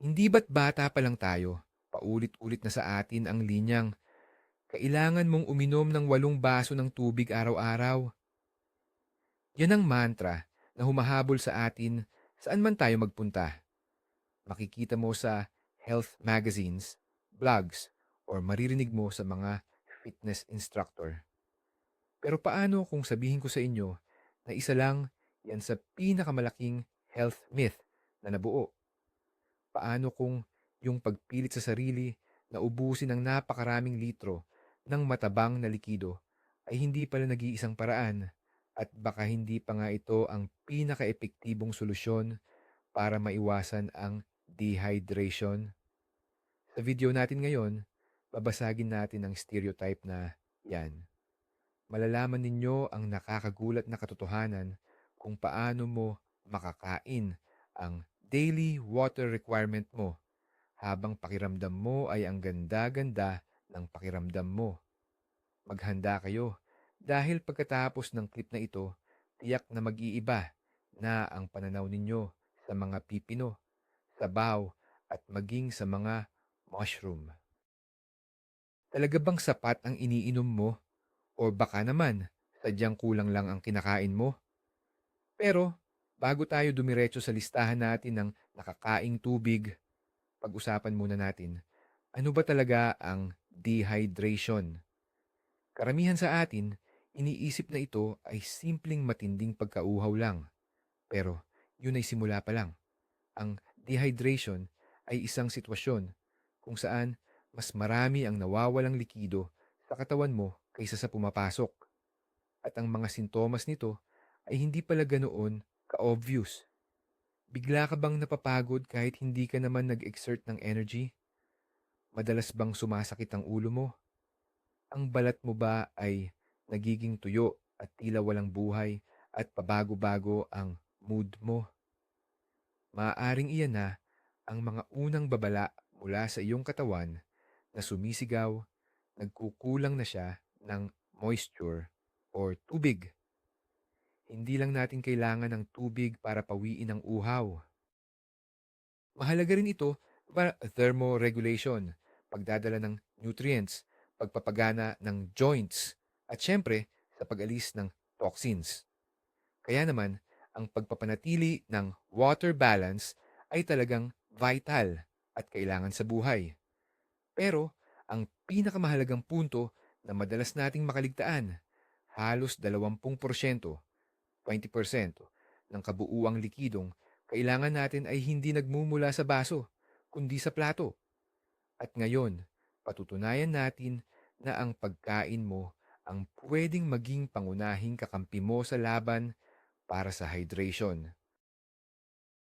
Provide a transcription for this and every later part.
Hindi ba't bata pa lang tayo, paulit-ulit na sa atin ang linyang, kailangan mong uminom ng 8 baso ng tubig araw-araw. Yan ang mantra na humahabol sa atin saan man tayo magpunta. Makikita mo sa health magazines, blogs, or maririnig mo sa mga fitness instructor. Pero paano kung sabihin ko sa inyo na isa lang yan sa pinakamalaking health myth na nabuo? Paano kung yung pagpilit sa sarili na ubusin ng napakaraming litro ng matabang na likido ay hindi pala nag-iisang paraan at baka hindi pa nga ito ang pinaka-epektibong solusyon para maiwasan ang dehydration? Sa video natin ngayon, babasagin natin ang stereotype na yan. Malalaman ninyo ang nakakagulat na katotohanan kung paano mo makakain ang daily water requirement mo habang pakiramdam mo ay ang ganda-ganda ng pakiramdam mo. Maghanda kayo dahil pagkatapos ng clip na ito, tiyak na mag-iiba na ang pananaw ninyo sa mga pipino, sabaw at maging sa mga mushroom. Talaga bang sapat ang iniinom mo o baka naman sadyang kulang lang ang kinakain mo? Pero bago tayo dumiretso sa listahan natin ng nakakaing tubig, pag-usapan muna natin, ano ba talaga ang dehydration? Karamihan sa atin, iniisip na ito ay simpleng matinding pagkauhaw lang. Pero yun ay simula pa lang. Ang dehydration ay isang sitwasyon kung saan mas marami ang nawawalang likido sa katawan mo kaysa sa pumapasok. At ang mga sintomas nito ay hindi pala ganoon ka-obvious. Bigla ka bang napapagod kahit hindi ka naman nag-exert ng energy? Madalas bang sumasakit ang ulo mo? Ang balat mo ba ay nagiging tuyo at tila walang buhay at pabago-bago ang mood mo? Maaaring iyan na ang mga unang babala mula sa iyong katawan na sumisigaw, nagkukulang na siya ng moisture or tubig. Hindi lang natin kailangan ng tubig para pawiin ang uhaw. Mahalaga rin ito para thermoregulation, pagdadala ng nutrients, pagpapagana ng joints, at syempre sa pag-alis ng toxins. Kaya naman, ang pagpapanatili ng water balance ay talagang vital at kailangan sa buhay. Pero, ang pinakamahalagang punto na madalas nating makaligtaan, halos 20%, 20% ng kabuuang likidong kailangan natin ay hindi nagmumula sa baso, kundi sa plato. At ngayon, patutunayan natin na ang pagkain mo ang pwedeng maging pangunahing kakampi mo sa laban para sa hydration.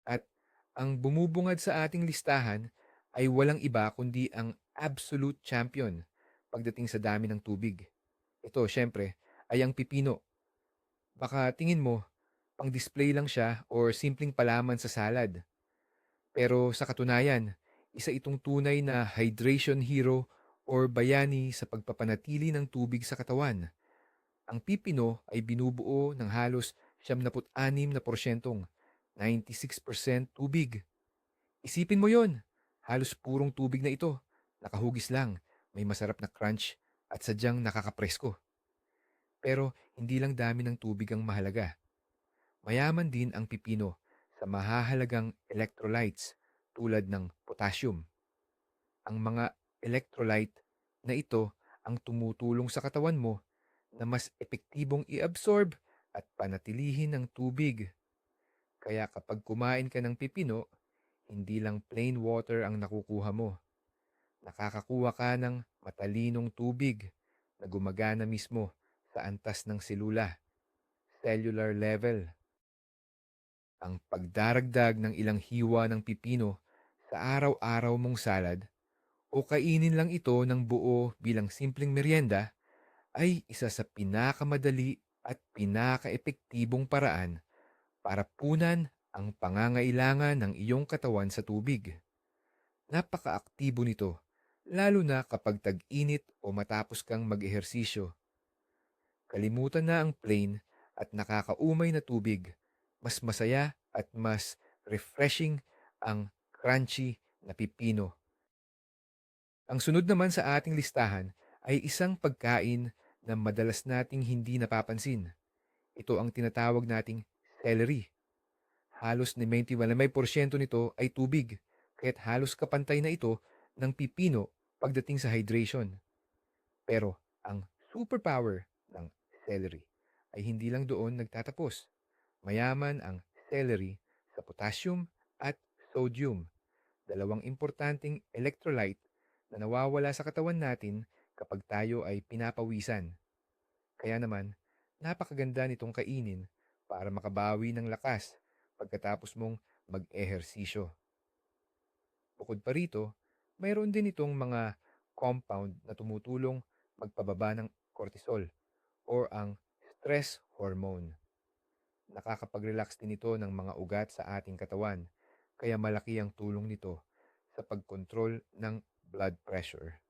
At ang bumubungad sa ating listahan ay walang iba kundi ang absolute champion pagdating sa dami ng tubig. Ito, syempre, ay ang pipino. Baka tingin mo, pang-display lang siya or simpleng palaman sa salad. Pero sa katunayan, isa itong tunay na hydration hero or bayani sa pagpapanatili ng tubig sa katawan. Ang pipino ay binubuo ng halos 76% 96% tubig. Isipin mo yon, halos purong tubig na ito. Nakahugis lang, may masarap na crunch at sadyang nakakapresko. Pero hindi lang dami ng tubig ang mahalaga. Mayaman din ang pipino sa mahahalagang electrolytes tulad ng potassium. Ang mga electrolyte na ito ang tumutulong sa katawan mo na mas epektibong i-absorb at panatilihin ng tubig. Kaya kapag kumain ka ng pipino, hindi lang plain water ang nakukuha mo. Nakakakuha ka ng matalinong tubig na gumagana mismo sa antas ng selula, cellular level. Ang pagdaragdag ng ilang hiwa ng pipino sa araw-araw mong salad o kainin lang ito ng buo bilang simpleng merienda ay isa sa pinakamadali at pinakaepektibong paraan para punan ang pangangailangan ng iyong katawan sa tubig. Napakaaktibo nito, lalo na kapag tag-init o matapos kang mag-ehersisyo. Kalimutan na ang plain at nakakaumay na tubig. Mas masaya at mas refreshing ang crunchy, na pipino. Ang sunod naman sa ating listahan ay isang pagkain na madalas nating hindi napapansin. Ito ang tinatawag nating celery. Halos 99% nito ay tubig, kaya't halos kapantay na ito ng pipino pagdating sa hydration. Pero ang superpower ng celery ay hindi lang doon nagtatapos. Mayaman ang celery sa potassium at sodium, dalawang importanteng electrolyte na nawawala sa katawan natin kapag tayo ay pinapawisan. Kaya naman, napakaganda nitong kainin para makabawi ng lakas pagkatapos mong mag-ehersisyo. Bukod pa rito, mayroon din itong mga compound na tumutulong magpababa ng cortisol or ang stress hormone. Nakakapag-relax din ito ng mga ugat sa ating katawan, kaya malaki ang tulong nito sa pagkontrol ng blood pressure.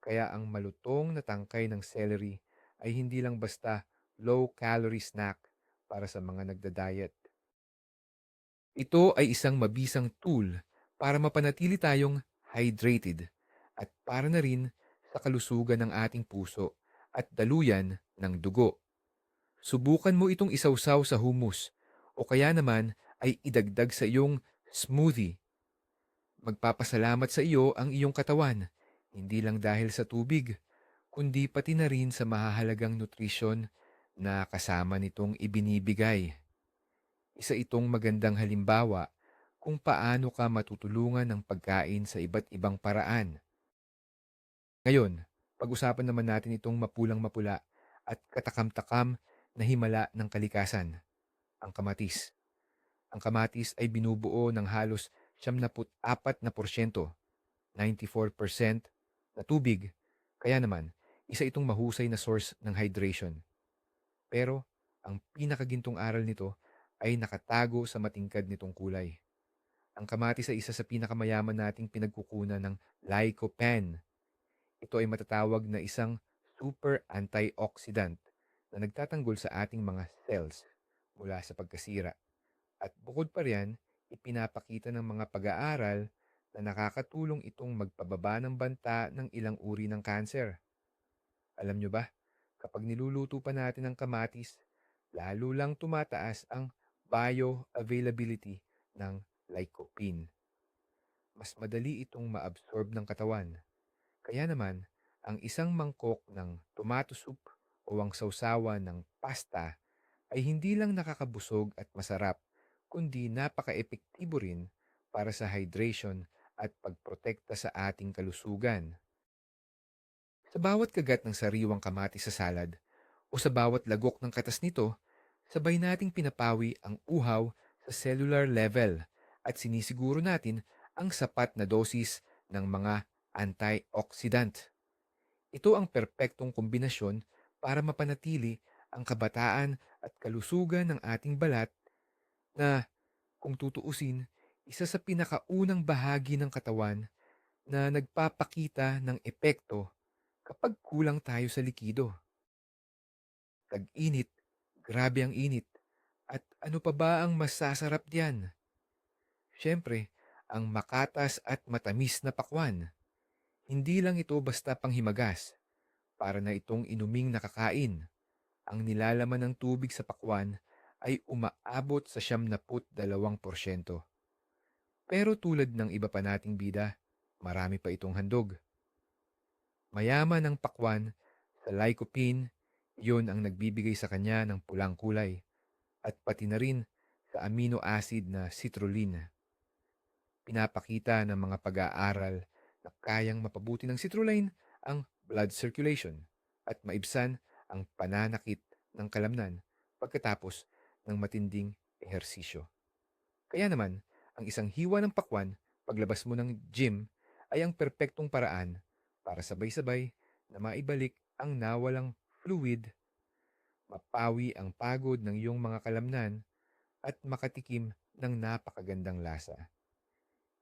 Kaya ang malutong na tangkay ng celery ay hindi lang basta low-calorie snack para sa mga nagda-diet. Ito ay isang mabisang tool para mapanatili tayong hydrated at para na rin sa kalusugan ng ating puso at daluyan ng dugo. Subukan mo itong isawsaw sa hummus o kaya naman ay idagdag sa iyong smoothie. Magpapasalamat sa iyo ang iyong katawan, hindi lang dahil sa tubig, kundi pati na rin sa mahahalagang nutrisyon na kasama nitong ibinibigay. Isa itong magandang halimbawa kung paano ka matutulungan ng pagkain sa iba't ibang paraan. Ngayon, pag-usapan naman natin itong mapulang-mapula at katakam-takam na himala ng kalikasan, ang kamatis. Ang kamatis ay binubuo ng halos 74%, 94% na tubig. Kaya naman, isa itong mahusay na source ng hydration. Pero, ang pinakagintong aral nito ay nakatago sa matingkad nitong kulay. Ang kamatis ay isa sa pinakamayaman nating pinagkukunan ng lycopene. Ito ay matatawag na isang super antioxidant na nagtatanggol sa ating mga cells mula sa pagkasira. At bukod pa riyan, ipinapakita ng mga pag-aaral na nakakatulong itong magpababa ng banta ng ilang uri ng kanser. Alam nyo ba, kapag niluluto pa natin ang kamatis, lalo lang tumataas ang bioavailability ng lycopene. Mas madali itong maabsorb ng katawan. Kaya naman, ang isang mangkok ng tomato soup o ang sausawa ng pasta ay hindi lang nakakabusog at masarap, kundi napaka-epektibo rin para sa hydration at pagprotekta sa ating kalusugan. Sa bawat kagat ng sariwang kamatis sa salad o sa bawat lagok ng katas nito, sabay nating pinapawi ang uhaw sa cellular level at sinisiguro natin ang sapat na dosis ng mga antioxidant. Ito ang perpektong kombinasyon para mapanatili ang kabataan at kalusugan ng ating balat na, kung tutuusin, isa sa pinakaunang bahagi ng katawan na nagpapakita ng epekto kapag kulang tayo sa likido. Tag-init, grabe ang init. At ano pa ba ang masasarap diyan? Siyempre, ang makatas at matamis na pakwan. Hindi lang ito basta panghimagas, para na itong inuming nakakain. Ang nilalaman ng tubig sa pakwan ay umaabot sa 72%. Pero tulad ng iba pa nating bida, marami pa itong handog. Mayaman ang pakwan sa lycopene, iyon ang nagbibigay sa kanya ng pulang kulay, at pati na rin sa amino acid na citrulline. Pinapakita ng mga pag-aaral na kayang mapabuti ng citrulline ang blood circulation at maibsan ang pananakit ng kalamnan pagkatapos ng matinding ehersisyo. Kaya naman, ang isang hiwa ng pakwan paglabas mo ng gym ay ang perpektong paraan para sabay-sabay na maibalik ang nawalang fluid, mapawi ang pagod ng iyong mga kalamnan at makatikim ng napakagandang lasa.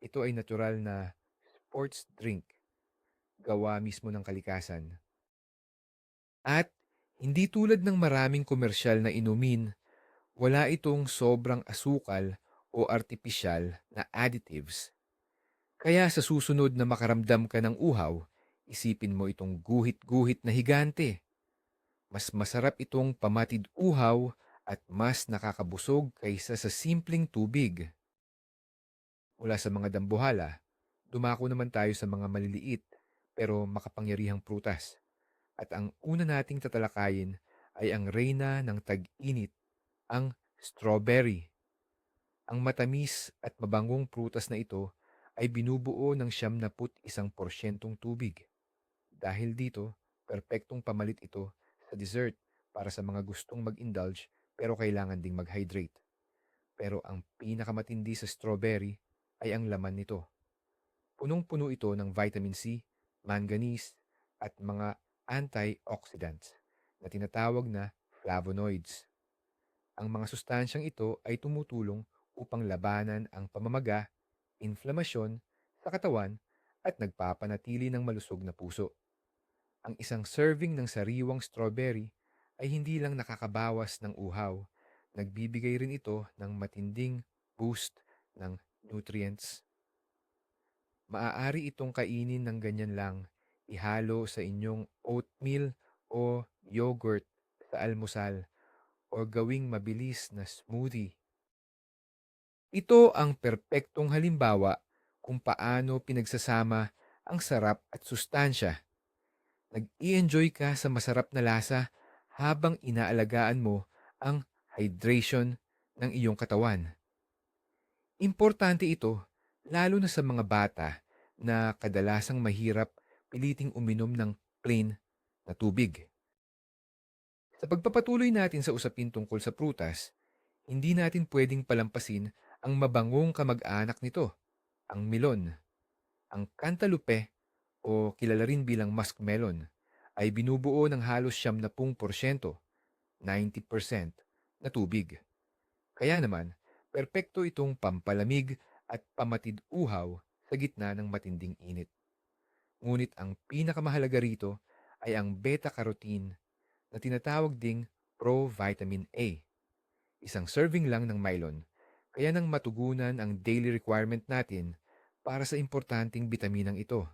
Ito ay natural na sports drink, gawa mismo ng kalikasan. At hindi tulad ng maraming komersyal na inumin, wala itong sobrang asukal o artipisyal na additives. Kaya sa susunod na makaramdam ka ng uhaw, isipin mo itong guhit-guhit na higante. Mas masarap itong pamatid uhaw at mas nakakabusog kaysa sa simpleng tubig. Mula sa mga dambuhala, dumako naman tayo sa mga maliliit pero makapangyarihang prutas. At ang una nating tatalakayin ay ang reyna ng tag-init, ang strawberry. Ang matamis at mabangong prutas na ito ay binubuo ng 71% tubig. Dahil dito, perpektong pamalit ito sa dessert para sa mga gustong mag-indulge pero kailangan ding mag-hydrate. Pero ang pinakamatindi sa strawberry ay ang laman nito. Punong-puno ito ng vitamin C, manganese, at mga antioxidants na tinatawag na flavonoids. Ang mga sustansyang ito ay tumutulong upang labanan ang pamamaga, inflamasyon sa katawan at nagpapanatili ng malusog na puso. Ang isang serving ng sariwang strawberry ay hindi lang nakakabawas ng uhaw, nagbibigay rin ito ng matinding boost ng nutrients. Maaari itong kainin ng ganyan lang, ihalo sa inyong oatmeal o yogurt sa almusal o gawing mabilis na smoothie. Ito ang perpektong halimbawa kung paano pinagsasama ang sarap at sustansya. Nag-i-enjoy ka sa masarap na lasa habang inaalagaan mo ang hydration ng iyong katawan. Importante ito lalo na sa mga bata na kadalasang mahirap piliting uminom ng plain na tubig. Sa pagpapatuloy natin sa usapin tungkol sa prutas, hindi natin pwedeng palampasin ang mabangong kamag-anak nito, ang melon. Ang cantaloupe o kilala rin bilang muskmelon ay binubuo ng halos 70%, 90% na tubig. Kaya naman, perpekto itong pampalamig at pamatid uhaw sa gitna ng matinding init. Ngunit ang pinakamahalaga rito ay ang beta-carotene na tinatawag ding provitamin A. Isang serving lang ng Mylon, kaya nang matugunan ang daily requirement natin para sa importanteng bitaminang ito.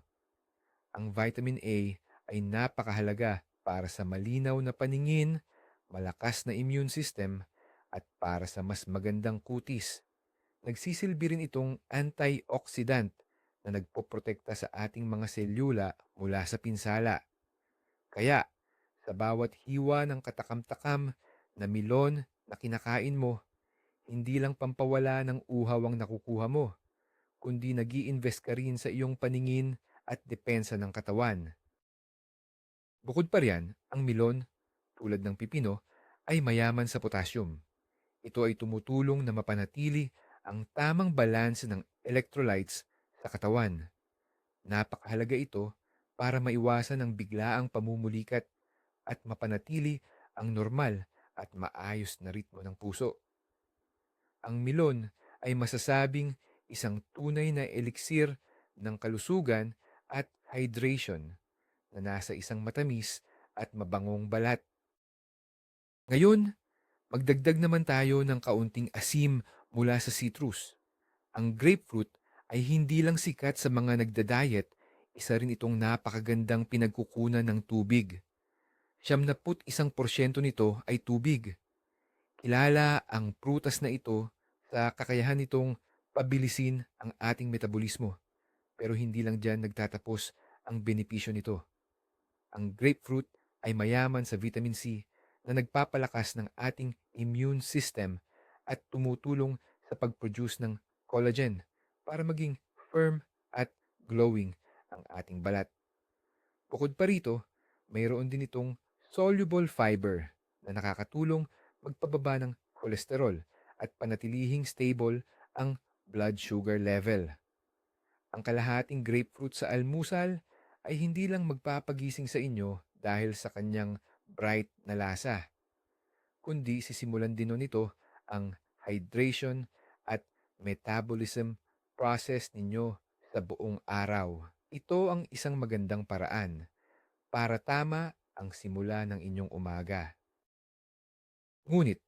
Ang vitamin A ay napakahalaga para sa malinaw na paningin, malakas na immune system, at para sa mas magandang kutis. Nagsisilbi rin itong antioxidant na nagpoprotekta sa ating mga selula mula sa pinsala. Kaya, sa bawat hiwa ng katakam-takam na milon na kinakain mo, hindi lang pampawala ng uhaw ang nakukuha mo, kundi nag-i-invest ka rin sa iyong paningin at depensa ng katawan. Bukod pa riyan, ang milon, tulad ng pipino, ay mayaman sa potassium. Ito ay tumutulong na mapanatili ang tamang balanse ng electrolytes sa katawan. Napakahalaga ito para maiwasan ang biglaang pamumulikat at mapanatili ang normal at maayos na ritmo ng puso. Ang milon ay masasabing isang tunay na eliksir ng kalusugan at hydration na nasa isang matamis at mabangong balat. Ngayon, magdagdag naman tayo ng kaunting asim mula sa citrus. Ang grapefruit ay hindi lang sikat sa mga nagda-diet, isa rin itong napakagandang pinagkukunan ng tubig. 71% nito ay tubig. Kilala ang prutas na ito sa kakayahan nitong pabilisin ang ating metabolismo. Pero hindi lang diyan nagtatapos ang benepisyo nito. Ang grapefruit ay mayaman sa vitamin C na nagpapalakas ng ating immune system at tumutulong sa pag-produce ng collagen para maging firm at glowing ang ating balat. Bukod pa rito, mayroon din itong soluble fiber na nakakatulong magpababa ng kolesterol at panatilihing stable ang blood sugar level. Ang kalahating grapefruit sa almusal ay hindi lang magpapagising sa inyo dahil sa kanyang bright na lasa, kundi sisimulan din nito ang hydration at metabolism process ninyo sa buong araw. Ito ang isang magandang paraan para tama ang simula ng inyong umaga. Ngunit,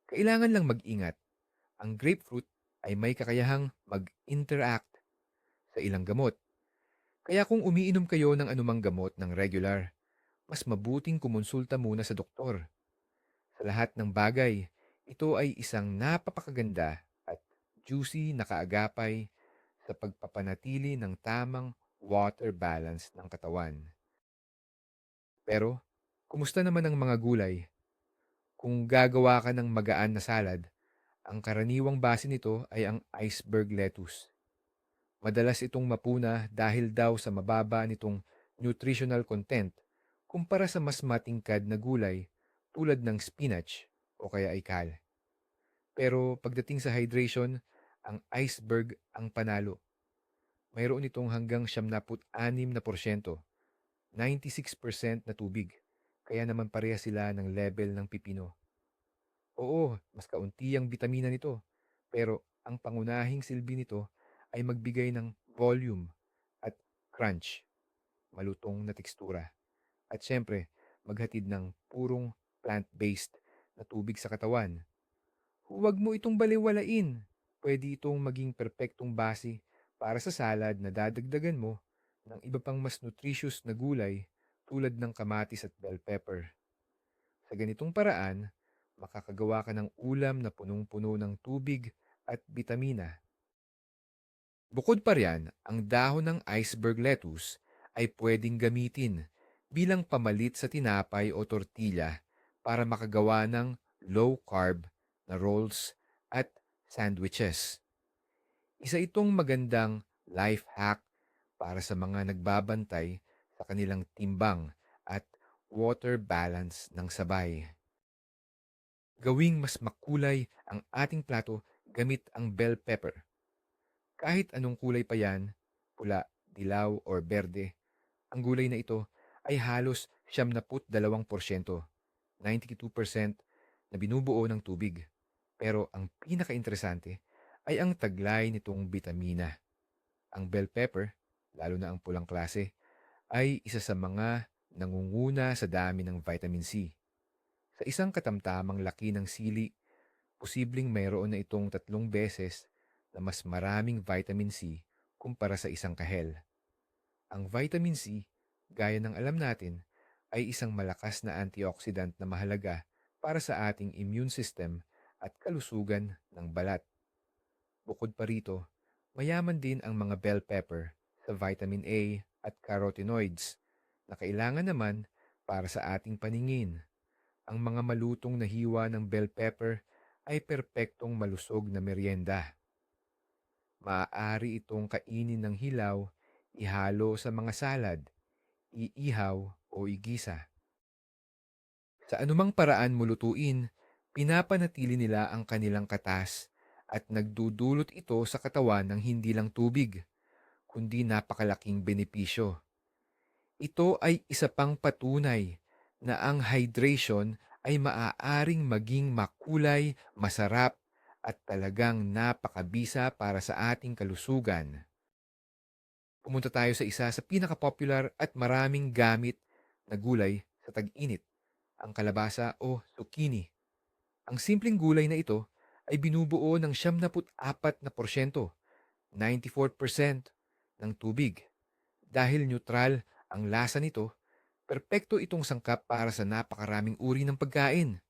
kailangan lang mag-ingat. Ang grapefruit ay may kakayahang mag-interact sa ilang gamot. Kaya kung umiinom kayo ng anumang gamot ng regular, mas mabuting kumonsulta muna sa doktor. Sa lahat ng bagay, ito ay isang napapakaganda at juicy na kaagapay sa pagpapanatili ng tamang water balance ng katawan. Pero, kumusta naman ang mga gulay? Kung gagawa ka ng magaan na salad, ang karaniwang base nito ay ang iceberg lettuce. Madalas itong mapuna dahil daw sa mababa nitong nutritional content kumpara sa mas matingkad na gulay tulad ng spinach o kaya ay kale. Pero pagdating sa hydration, ang iceberg ang panalo. Mayroon itong hanggang 76%, 96% na tubig. Kaya naman pareha sila ng level ng pipino. Oo, mas kaunti ang bitamina nito. Pero ang pangunahing silbi nito ay magbigay ng volume at crunch, malutong na tekstura. At syempre, maghatid ng purong plant-based na tubig sa katawan. Huwag mo itong baliwalain. Pwede itong maging perpektong base para sa salad na dadagdagan mo ng iba pang mas nutritious na gulay tulad ng kamatis at bell pepper. Sa ganitong paraan, makakagawa ka ng ulam na punong-puno ng tubig at bitamina. Bukod pa riyan, ang dahon ng iceberg lettuce ay pwedeng gamitin bilang pamalit sa tinapay o tortilla para makagawa ng low-carb na rolls at sandwiches. Isa itong magandang life hack para sa mga nagbabantay sa kanilang timbang at water balance ng sabay. Gawing mas makulay ang ating plato gamit ang bell pepper. Kahit anong kulay pa yan, pula, dilaw, or berde, ang gulay na ito ay halos 72%, 92% na binubuo ng tubig. Pero ang pinaka-interesante ay ang taglay nitong bitamina. Ang bell pepper, lalo na ang pulang klase, ay isa sa mga nangunguna sa dami ng vitamin C. Sa isang katamtamang laki ng sili, posibleng mayroon na itong 3 beses na mas maraming vitamin C kumpara sa isang kahel. Ang vitamin C, gaya ng alam natin, ay isang malakas na antioxidant na mahalaga para sa ating immune system at kalusugan ng balat. Bukod pa rito, mayaman din ang mga bell pepper sa vitamin A at carotenoids na kailangan naman para sa ating paningin. Ang mga malutong na hiwa ng bell pepper ay perpektong malusog na merienda. Maaari itong kainin ng hilaw, ihalo sa mga salad, iihaw o igisa. Sa anumang paraan mo lutuin, pinapanatili nila ang kanilang katas at nagdudulot ito sa katawan ng hindi lang tubig, kundi napakalaking benepisyo. Ito ay isa pang patunay na ang hydration ay maaaring maging makulay, masarap, at talagang napakabisa para sa ating kalusugan. Pumunta tayo sa isa sa pinaka-popular at maraming gamit na gulay sa tag-init, ang kalabasa o zucchini. Ang simpleng gulay na ito ay binubuo ng 74%, 94% ng tubig. Dahil neutral ang lasa nito, perpekto itong sangkap para sa napakaraming uri ng pagkain.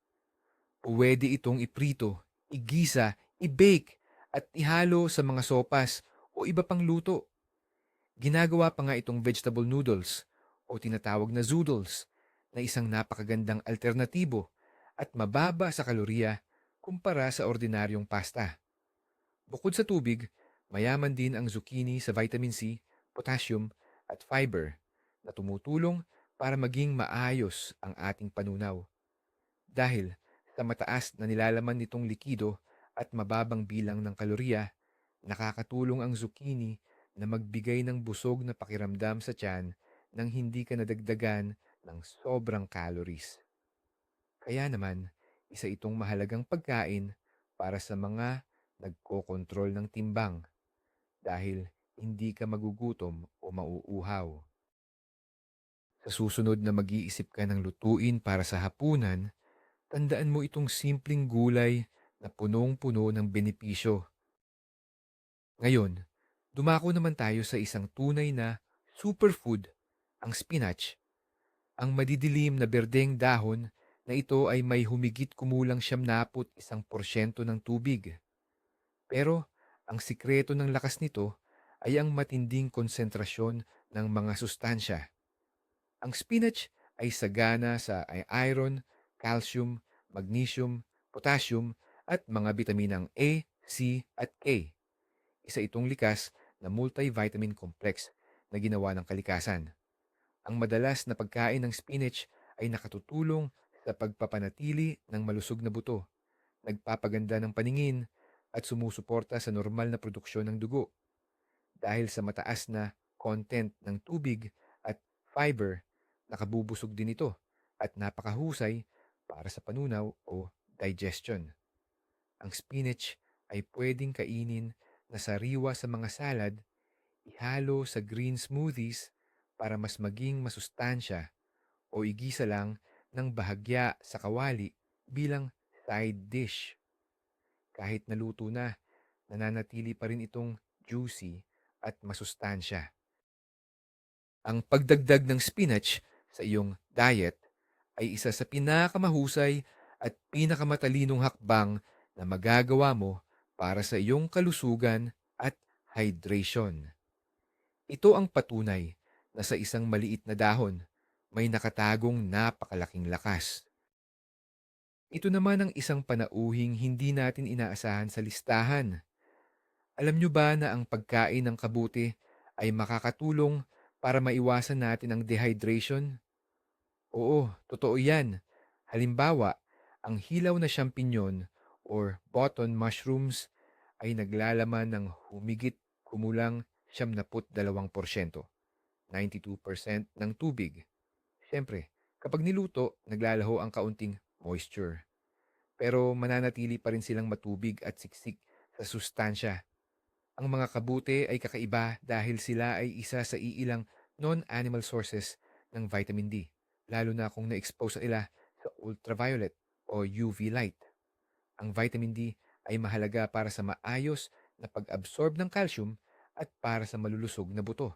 Pwede itong iprito, igisa, i-bake, at ihalo sa mga sopas o iba pang luto. Ginagawa pa nga itong vegetable noodles o tinatawag na zoodles na isang napakagandang alternatibo at mababa sa kalorya kumpara sa ordinaryong pasta. Bukod sa tubig, mayaman din ang zucchini sa vitamin C, potassium at fiber na tumutulong para maging maayos ang ating panunaw. Dahil sa mataas na nilalaman nitong likido at mababang bilang ng kalorya, nakakatulong ang zucchini na magbigay ng busog na pakiramdam sa tiyan nang hindi ka nadagdagan ng sobrang calories. Kaya naman, isa itong mahalagang pagkain para sa mga nagkokontrol ng timbang dahil hindi ka magugutom o mauuhaw. Sa susunod na mag-iisip ka ng lutuin para sa hapunan, tandaan mo itong simpleng gulay na punong-puno ng benepisyo. Ngayon, Dumako naman tayo sa isang tunay na superfood, ang spinach. Ang madidilim na berdeng dahon na ito ay may humigit kumulang 71% ng tubig. Pero ang sikreto ng lakas nito ay ang matinding konsentrasyon ng mga sustansya. Ang spinach ay sagana sa iron, calcium, magnesium, potassium at mga bitaminang A, C at K. Isa itong likas na multivitamin complex na ginawa ng kalikasan. Ang madalas na pagkain ng spinach ay nakatutulong sa pagpapanatili ng malusog na buto, nagpapaganda ng paningin, at sumusuporta sa normal na produksyon ng dugo. Dahil sa mataas na content ng tubig at fiber, nakabubusog din ito at napakahusay para sa panunaw o digestion. Ang spinach ay pwedeng kainin na sariwa sa mga salad, ihalo sa green smoothies para mas maging masustansya, o igisa lang ng bahagya sa kawali bilang side dish. Kahit naluto na, nananatili pa rin itong juicy at masustansya. Ang pagdagdag ng spinach sa iyong diet ay isa sa pinakamahusay at pinakamatalinong hakbang na magagawa mo para sa iyong kalusugan at hydration. Ito ang patunay na sa isang maliit na dahon, may nakatagong napakalaking lakas. Ito naman ang isang panauhing hindi natin inaasahan sa listahan. Alam nyo ba na ang pagkain ng kabuti ay makakatulong para maiwasan natin ang dehydration? Oo, totoo yan. Halimbawa, ang hilaw na champignon or button mushrooms ay naglalaman ng humigit kumulang 72%, 92% ng tubig. Siyempre, kapag niluto, naglalaho ang kaunting moisture. Pero mananatili pa rin silang matubig at siksik sa sustansya. Ang mga kabute ay kakaiba dahil sila ay isa sa iilang non-animal sources ng vitamin D, lalo na kung na-expose sila sa ultraviolet o UV light. Ang vitamin D ay mahalaga para sa maayos na pag-absorb ng calcium at para sa malulusog na buto.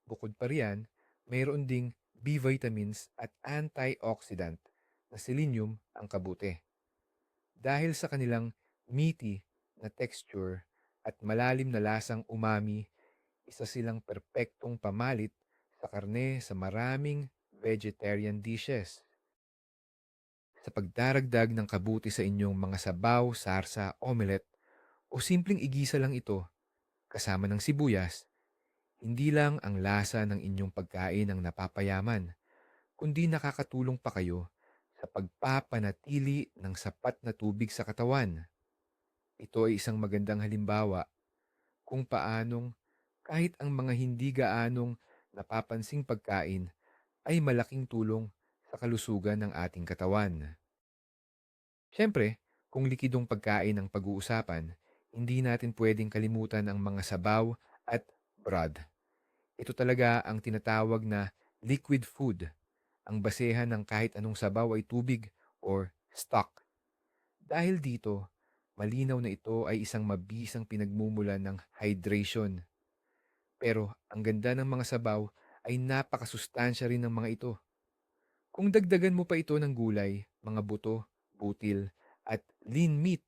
Bukod pa riyan, mayroon ding B vitamins at antioxidant na selenium ang kabute. Dahil sa kanilang meaty na texture at malalim na lasang umami, isa silang perpektong pamalit sa karne sa maraming vegetarian dishes. Sa pagdaragdag ng kabuti sa inyong mga sabaw, sarsa, omelette, o simpleng igisa lang ito kasama ng sibuyas, hindi lang ang lasa ng inyong pagkain ang napapayaman, kundi nakakatulong pa kayo sa pagpapanatili ng sapat na tubig sa katawan. Ito ay isang magandang halimbawa kung paanong kahit ang mga hindi gaanong napapansing pagkain ay malaking tulong sa kalusugan ng ating katawan. Siyempre, kung likidong pagkain ang pag-uusapan, hindi natin pwedeng kalimutan ang mga sabaw at broth. Ito talaga ang tinatawag na liquid food. Ang basehan ng kahit anong sabaw ay tubig or stock. Dahil dito, malinaw na ito ay isang mabisang pinagmumulan ng hydration. Pero ang ganda ng mga sabaw ay napakasustansya rin ng mga ito. Kung dagdagan mo pa ito ng gulay, mga buto, butil, at lean meat,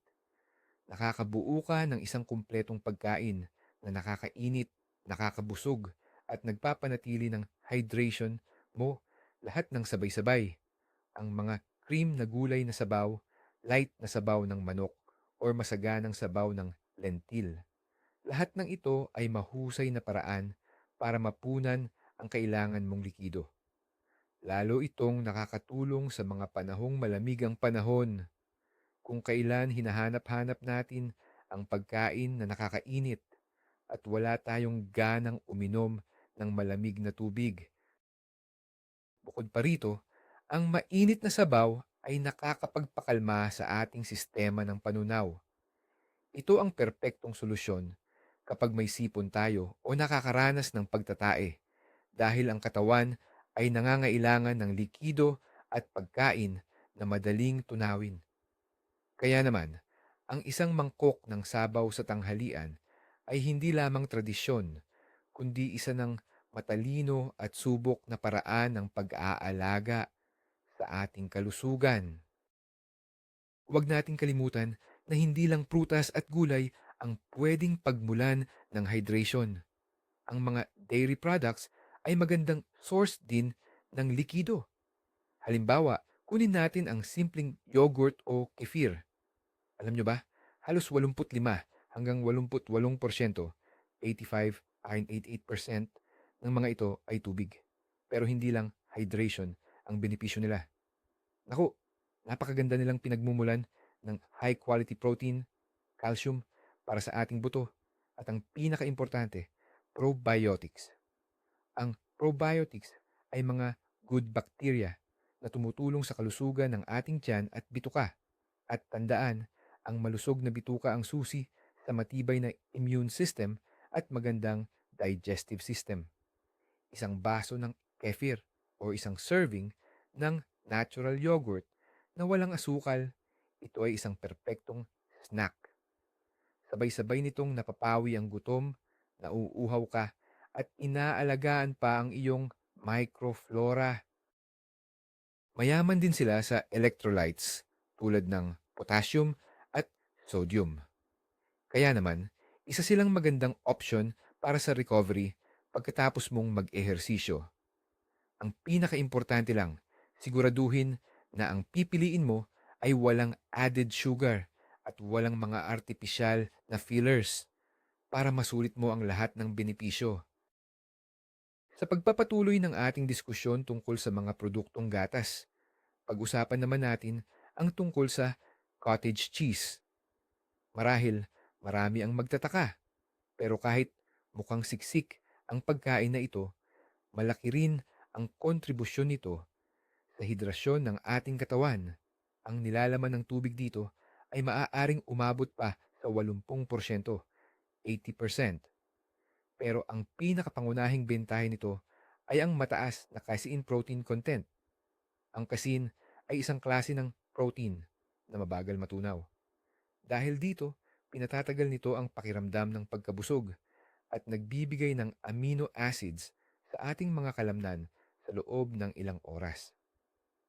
nakakabuo ka ng isang kumpletong pagkain na nakakainit, nakakabusog, at nagpapanatili ng hydration mo lahat ng sabay-sabay. Ang mga cream na gulay na sabaw, light na sabaw ng manok, or masaganang sabaw ng lentil. Lahat ng ito ay mahusay na paraan para mapunan ang kailangan mong likido. Lalo itong nakakatulong sa mga panahong malamig ang panahon, kung kailan hinahanap-hanap natin ang pagkain na nakakainit at wala tayong ganang uminom ng malamig na tubig. Bukod pa rito, ang mainit na sabaw ay nakakapagpakalma sa ating sistema ng panunaw. Ito ang perpektong solusyon kapag may sipon tayo o nakakaranas ng pagtatae, dahil ang katawan ay nangangailangan ng likido at pagkain na madaling tunawin. Kaya naman, ang isang mangkok ng sabaw sa tanghalian ay hindi lamang tradisyon, kundi isa ng matalino at subok na paraan ng pag-aalaga sa ating kalusugan. Huwag nating kalimutan na hindi lang prutas at gulay ang pwedeng pagmulan ng hydration. Ang mga dairy products ay magandang source din ng likido. Halimbawa, kunin natin ang simpleng yogurt o kefir. Alam nyo ba? Halos 85 hanggang 88%, 85 and 88% ng mga ito ay tubig. Pero hindi lang hydration ang benepisyo nila. Naku, napakaganda nilang pinagmumulan ng high quality protein, calcium para sa ating buto. At ang pinakaimportante, probiotics. Ang probiotics ay mga good bacteria na tumutulong sa kalusugan ng ating tiyan at bituka. At tandaan, ang malusog na bituka ang susi sa matibay na immune system at magandang digestive system. Isang baso ng kefir o isang serving ng natural yogurt na walang asukal, ito ay isang perpektong snack. Sabay-sabay nitong napapawi ang gutom, nauuhaw ka, at inaalagaan pa ang iyong microflora. Mayaman din sila sa electrolytes tulad ng potassium at sodium. Kaya naman, isa silang magandang option para sa recovery pagkatapos mong mag-ehersisyo. Ang pinakaimportante lang, siguraduhin na ang pipiliin mo ay walang added sugar at walang mga artificial na fillers para masulit mo ang lahat ng benepisyo. Sa pagpapatuloy ng ating diskusyon tungkol sa mga produktong gatas, pag-usapan naman natin ang tungkol sa cottage cheese. Marahil marami ang magtataka, pero kahit mukhang siksik ang pagkain na ito, malaki rin ang kontribusyon nito sa hidrasyon ng ating katawan. Ang nilalaman ng tubig dito ay maaaring umabot pa sa 80%, 80%. Pero ang pinakapangunahing bentahe nito ay ang mataas na casein protein content. Ang casein ay isang klase ng protein na mabagal matunaw. Dahil dito, pinatatagal nito ang pakiramdam ng pagkabusog at nagbibigay ng amino acids sa ating mga kalamnan sa loob ng ilang oras.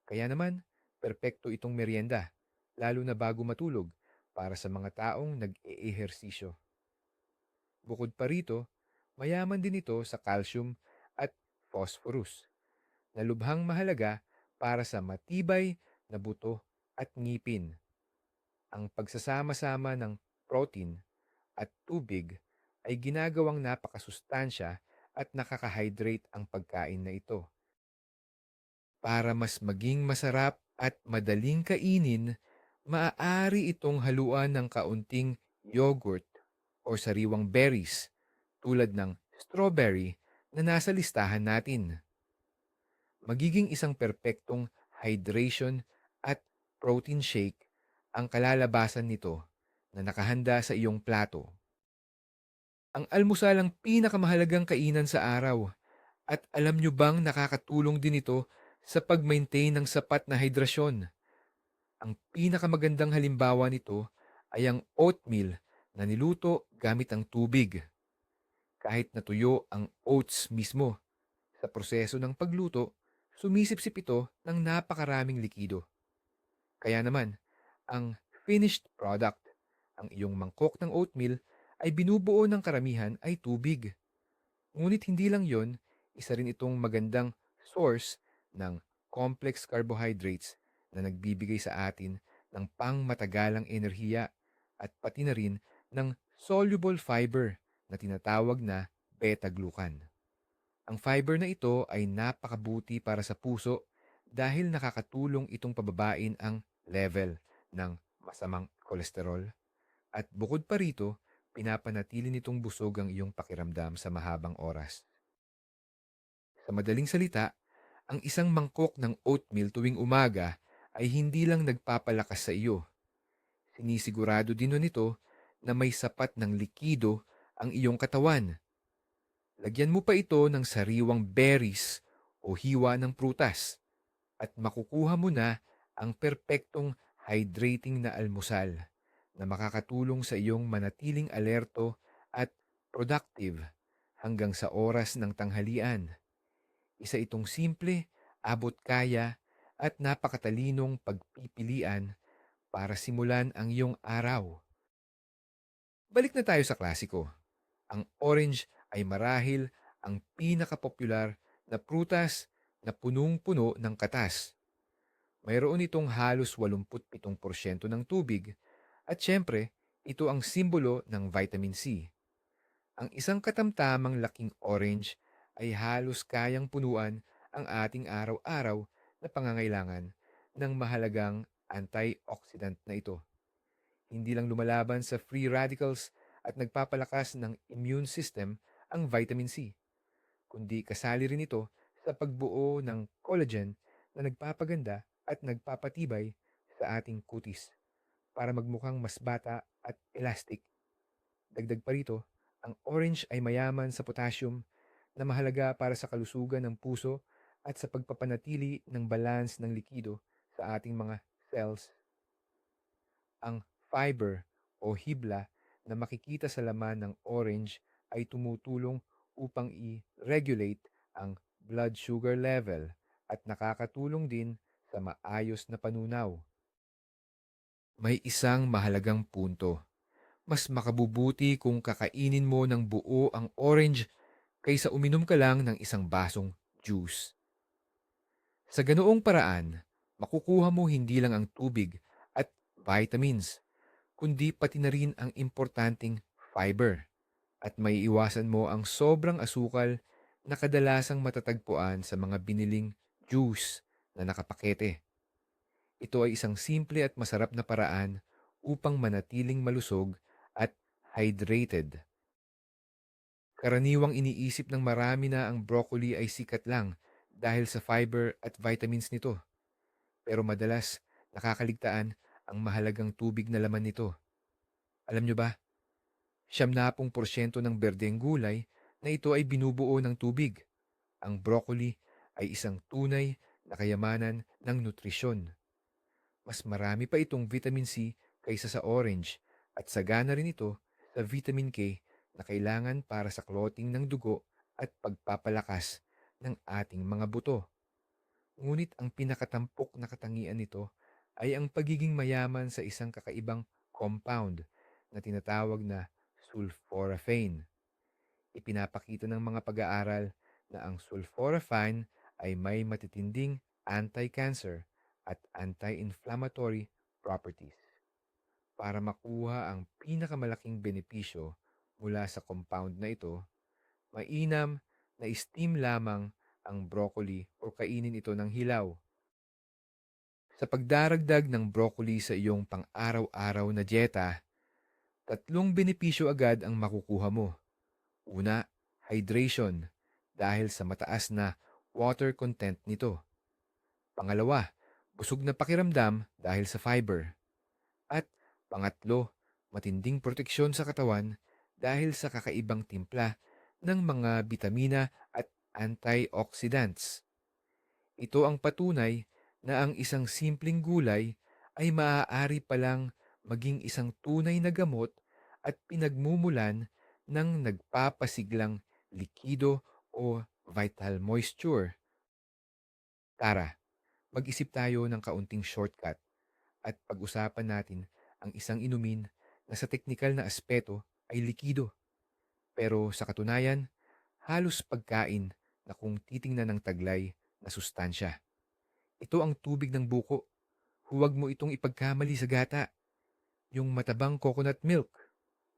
Kaya naman, perpekto itong merienda, lalo na bago matulog para sa mga taong nag-eehersisyo. Bukod pa rito, mayaman din ito sa calcium at phosphorus na lubhang mahalaga para sa matibay na buto at ngipin. Ang pagsasama-sama ng protein at tubig ay ginagawang napakasustansya at nakakahydrate ang pagkain na ito. Para mas maging masarap at madaling kainin, maaari itong haluan ng kaunting yogurt o sariwang berries tulad ng strawberry na nasa listahan natin. Magiging isang perpektong hydration at protein shake ang kalalabasan nito na nakahanda sa iyong plato. Ang almusal ang pinakamahalagang kainan sa araw at alam nyo bang nakakatulong din ito sa pag-maintain ng sapat na hidrasyon. Ang pinakamagandang halimbawa nito ay ang oatmeal na niluto gamit ang tubig. Kahit natuyo ang oats mismo, sa proseso ng pagluto, sumisipsip ito ng napakaraming likido. Kaya naman, ang finished product, ang iyong mangkok ng oatmeal, ay binubuo ng karamihan ay tubig. Ngunit hindi lang yon, isa rin itong magandang source ng complex carbohydrates na nagbibigay sa atin ng pangmatagalang enerhiya at pati na rin ng soluble fiber na tinatawag na beta-glucan. Ang fiber na ito ay napakabuti para sa puso dahil nakakatulong itong pababain ang level ng masamang kolesterol. At bukod pa rito, pinapanatili nitong busog ang iyong pakiramdam sa mahabang oras. Sa madaling salita, ang isang mangkok ng oatmeal tuwing umaga ay hindi lang nagpapalakas sa iyo. Sinisigurado din nito na may sapat ng likido ang iyong katawan. Lagyan mo pa ito ng sariwang berries o hiwa ng prutas at makukuha mo na ang perpektong hydrating na almusal na makakatulong sa iyong manatiling alerto at productive hanggang sa oras ng tanghalian. Isa itong simple, abot kaya at napakatalinong pagpipilian para simulan ang iyong araw. Balik na tayo sa klasiko. Ang orange ay marahil ang pinakapopular na prutas na punong-puno ng katas. Mayroon itong halos 87% ng tubig at syempre, ito ang simbolo ng vitamin C. Ang isang katamtamang laking orange ay halos kayang punuan ang ating araw-araw na pangangailangan ng mahalagang antioxidant na ito. Hindi lang lumalaban sa free radicals at nagpapalakas ng immune system ang vitamin C, kundi kasali rin ito sa pagbuo ng collagen na nagpapaganda at nagpapatibay sa ating kutis para magmukhang mas bata at elastic. Dagdag pa rito, ang orange ay mayaman sa potassium na mahalaga para sa kalusugan ng puso at sa pagpapanatili ng balance ng likido sa ating mga cells. Ang fiber o hibla na makikita sa laman ng orange ay tumutulong upang i-regulate ang blood sugar level at nakakatulong din sa maayos na panunaw. May isang mahalagang punto. Mas makabubuti kung kakainin mo ng buo ang orange kaysa uminom ka lang ng isang basong juice. Sa ganoong paraan, makukuha mo hindi lang ang tubig at vitamins, kundi pati na rin ang importanteng fiber at maiiwasan mo ang sobrang asukal na kadalasang matatagpuan sa mga biniling juice na nakapakete. Ito ay isang simple at masarap na paraan upang manatiling malusog at hydrated. Karaniwang iniisip ng marami na ang broccoli ay sikat lang dahil sa fiber at vitamins nito. Pero madalas nakakaligtaan ang mahalagang tubig na laman nito. Alam nyo ba, 70% ng berdeng gulay na ito ay binubuo ng tubig. Ang broccoli ay isang tunay na kayamanan ng nutrisyon. Mas marami pa itong vitamin C kaysa sa orange at sagana rin ito sa vitamin K na kailangan para sa clotting ng dugo at pagpapalakas ng ating mga buto. Ngunit ang pinakatampok na katangian nito ay ang pagiging mayaman sa isang kakaibang compound na tinatawag na sulforaphane. Ipinapakita ng mga pag-aaral na ang sulforaphane ay may matitinding anti-cancer at anti-inflammatory properties. Para makuha ang pinakamalaking benepisyo mula sa compound na ito, mainam na steam lamang ang broccoli o kainin ito ng hilaw. Sa pagdaragdag ng broccoli sa iyong pang-araw-araw na dieta, tatlong benepisyo agad ang makukuha mo. Una, hydration dahil sa mataas na water content nito. Pangalawa, busog na pakiramdam dahil sa fiber. At pangatlo, matinding proteksyon sa katawan dahil sa kakaibang timpla ng mga bitamina at antioxidants. Ito ang patunay na ang isang simpleng gulay ay maaari palang maging isang tunay na gamot at pinagmumulan ng nagpapasiglang likido o vital moisture. Tara, mag-isip tayo ng kaunting shortcut at pag-usapan natin ang isang inumin na sa teknikal na aspeto ay likido. Pero sa katunayan, halos pagkain na kung titingnan ng taglay na sustansya. Ito ang tubig ng buko. Huwag mo itong ipagkamali sa gata. Yung matabang coconut milk.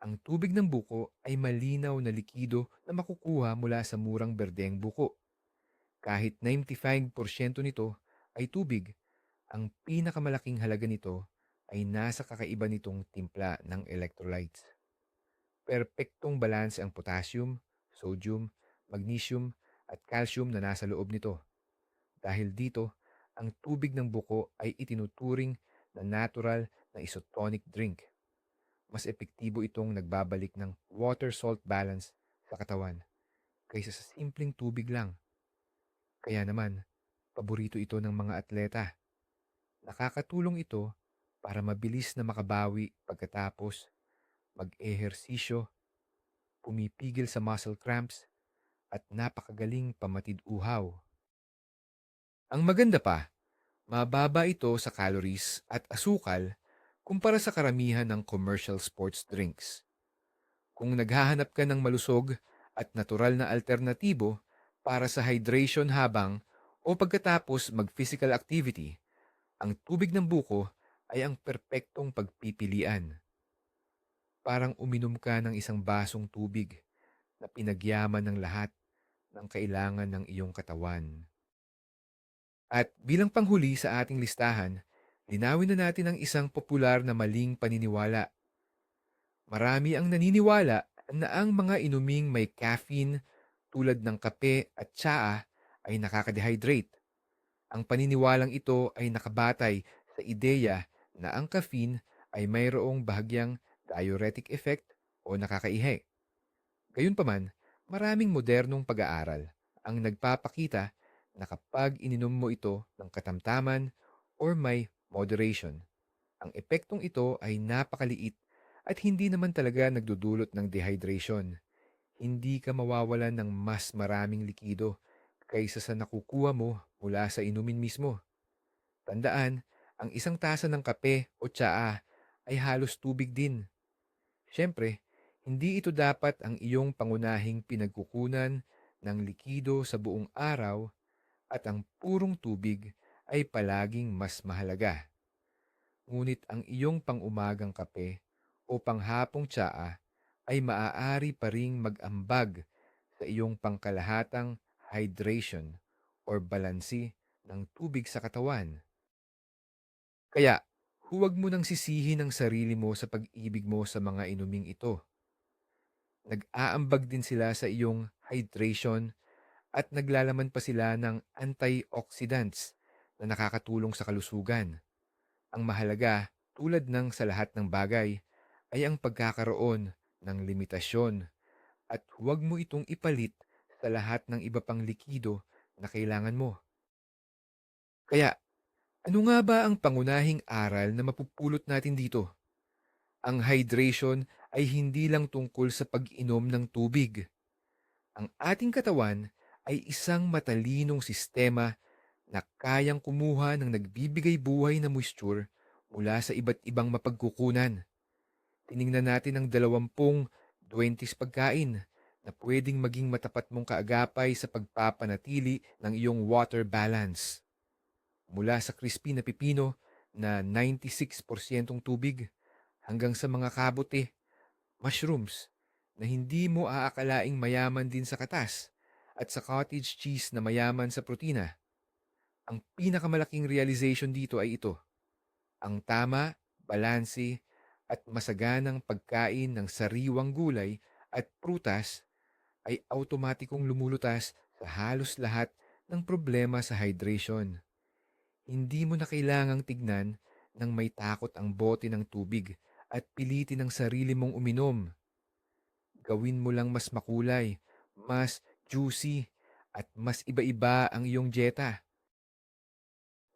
Ang tubig ng buko ay malinaw na likido na makukuha mula sa murang berdeng buko. Kahit 95% nito ay tubig, ang pinakamalaking halaga nito ay nasa kakaiba nitong timpla ng electrolytes. Perpektong balanse ang potassium, sodium, magnesium at calcium na nasa loob nito. Dahil dito, ang tubig ng buko ay itinuturing na natural na isotonic drink. Mas epektibo itong nagbabalik ng water-salt balance sa katawan kaysa sa simpleng tubig lang. Kaya naman, paborito ito ng mga atleta. Nakakatulong ito para mabilis na makabawi pagkatapos mag-ehersisyo pumipigil sa muscle cramps, at napakagaling pamatid-uhaw. Ang maganda pa, mababa ito sa calories at asukal kumpara sa karamihan ng commercial sports drinks. Kung naghahanap ka ng malusog at natural na alternatibo para sa hydration habang o pagkatapos mag-physical activity, ang tubig ng buko ay ang perpektong pagpipilian. Parang uminom ka ng isang basong tubig na pinagyaman ng lahat ng kailangan ng iyong katawan. At bilang panghuli sa ating listahan, linawin na natin ang isang popular na maling paniniwala. Marami ang naniniwala na ang mga inuming may caffeine tulad ng kape at tsaa ay nakakadehydrate. Ang paniniwalang ito ay nakabatay sa ideya na ang caffeine ay mayroong bahagyang diuretic effect o nakakaihi. Gayunpaman, maraming modernong pag-aaral ang nagpapakita na kapag ininom mo ito ng katamtaman or may moderation, ang epektong ito ay napakaliit at hindi naman talaga nagdudulot ng dehydration. Hindi ka mawawalan ng mas maraming likido kaysa sa nakukuha mo mula sa inumin mismo. Tandaan, ang isang tasa ng kape o tsaa ay halos tubig din. Siyempre, hindi ito dapat ang iyong pangunahing pinagkukunan ng likido sa buong araw at ang purong tubig ay palaging mas mahalaga. Ngunit ang iyong pang-umagang kape o panghapong tsaa ay maaari pa ring mag-ambag sa iyong pangkalahatang hydration or balansi ng tubig sa katawan. Kaya, huwag mo nang sisihin ang sarili mo sa pag-ibig mo sa mga inuming ito. Nag-aambag din sila sa iyong hydration at naglalaman pa sila ng antioxidants na nakakatulong sa kalusugan. Ang mahalaga, tulad ng sa lahat ng bagay, ay ang pagkakaroon ng limitasyon at huwag mo itong ipalit sa lahat ng iba pang likido na kailangan mo. Kaya, ano nga ba ang pangunahing aral na mapupulot natin dito? Ang hydration ay hindi lang tungkol sa pag-inom ng tubig. Ang ating katawan ay isang matalinong sistema na kayang kumuha ng nagbibigay buhay na moisture mula sa iba't ibang mapagkukunan. Tiningnan natin ang 20 pagkain na pwedeng maging matapat mong kaagapay sa pagpapanatili ng iyong water balance. Mula sa crispy na pipino na 96% tubig hanggang sa mga kabote, mushrooms na hindi mo aakalaing mayaman din sa katas at sa cottage cheese na mayaman sa protina. Ang pinakamalaking realization dito ay ito: ang tama, balanse, at masaganang pagkain ng sariwang gulay at prutas ay automatikong lumulutas sa halos lahat ng problema sa hydration. Hindi mo na kailangang tignan ng may takot ang bote ng tubig at pilitin ang sarili mong uminom. Gawin mo lang mas makulay, mas juicy, at mas iba-iba ang iyong dieta.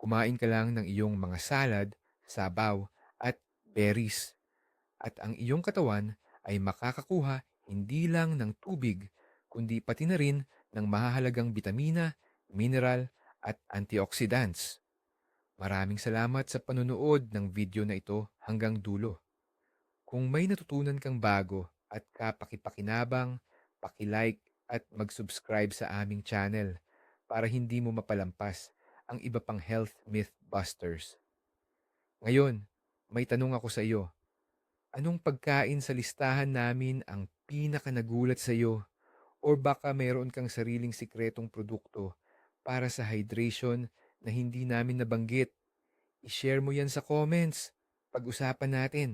Kumain ka lang ng iyong mga salad, sabaw, at berries. At ang iyong katawan ay makakakuha hindi lang ng tubig, kundi pati na rin ng mahahalagang bitamina, mineral, at antioxidants. Maraming salamat sa panunood ng video na ito hanggang dulo. Kung may natutunan kang bago at kapakipakinabang, paki-like at mag-subscribe sa aming channel para hindi mo mapalampas ang iba pang health myth busters. Ngayon, may tanong ako sa iyo. Anong pagkain sa listahan namin ang pinaka nagulat sa iyo? O baka mayroon kang sariling sikretong produkto para sa hydration na hindi namin nabanggit? I-share mo yan sa comments. Pag-usapan natin.